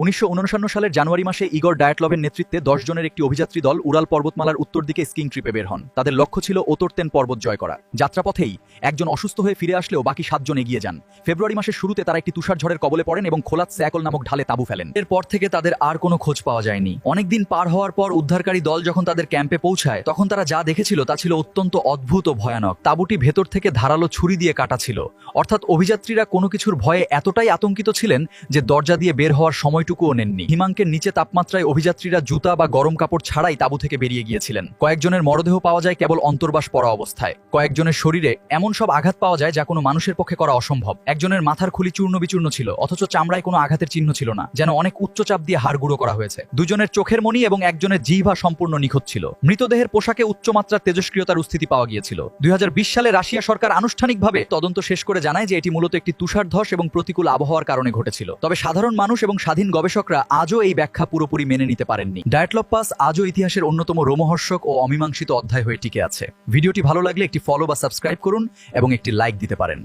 1959 সালের জানুয়ারি মাসে ইগর ডায়াটলভের নেতৃত্বে 10 জনের একটি অভিযাত্রী দল উরাল পর্বতমালার উত্তর দিকে স্কিং ট্রিপে বের হন। তাদের লক্ষ্য ছিল ওতরতেন পর্বত জয় করা। যাত্রাপথেই একজন অসুস্থ হয়ে ফিরে আসলেও বাকি 7 জন এগিয়ে যান। ফেব্রুয়ারি মাসের শুরুতে তারা একটি তুষার ঝড়ের কবলে পড়েন এবং খোলাত স্যাকল নামক ঢালে তাঁবু ফেলেন। এরপর থেকে তাদের আর কোনো খোঁজ পাওয়া যায়নি। অনেকদিন পার হওয়ার পর উদ্ধারকারী দল যখন তাদের ক্যাম্পে পৌঁছায় তখন তারা যা দেখেছিল তা ছিল অত্যন্ত অদ্ভুত ও ভয়ানক। তাঁবুটি ভেতর থেকে ধারালো ছুরি দিয়ে কাটা ছিল, অর্থাৎ অভিযাত্রীরা কোনো কিছুর ভয়ে এতটাই আতঙ্কিত ছিলেন যে দরজা দিয়ে বের হওয়ার সময়টুকুও নেননি। হিমাঙ্কের নিচে তাপমাত্রায় অভিযাত্রীরা জুতা বা গরম কাপড় ছাড়াই তাঁবু থেকে বেরিয়ে গিয়েছিলেন। কয়েকজনের মরদেহ পাওয়া যায় কেবল অন্তর্বাস পরা অবস্থায়। কয়েকজনের শরীরে এমন সব আঘাত পাওয়া যায় যা কোনো মানুষের পক্ষে করা অসম্ভব। একজনের মাথার খুলি চূর্ণ বিচূর্ণ ছিল, অথচ চামড়ায় কোনো আঘাতের চিহ্ন ছিল না, যেন অনেক উচ্চচাপ দিয়ে হাড় গুঁড়ো করা হয়েছে। দুজনের চোখের মণি এবং একজনের জিহ্বা সম্পূর্ণ নিখুঁত ছিল। মৃতদেহের পোশাকে উচ্চমাত্রার তেজস্ক্রিয়তার উপস্থিতি পাওয়া গিয়েছিল। 2020 সালে রাশিয়া সরকার আনুষ্ঠানিকভাবে তদন্ত শেষ করে জানায় যে এটি মূলত একটি তুষারধস এবং প্রতিকূল আবহাওয়ার কারণে ঘটেছিল। তবে সাধারণ মানুষ এবং স্বাধীন গবেষকরা আজও এই ব্যাখ্যা পুরোপুরি মেনে নিতে পারেননি। ডায়াটলভ পাস আজও ইতিহাসের অন্যতম রোমহর্ষক ও অমীমাংসিত অধ্যায় হয়ে টিকে আছে। ভিডিওটি ভালো লাগলে একটি ফলো বা সাবস্ক্রাইব করুন এবং একটি লাইক দিতে পারেন।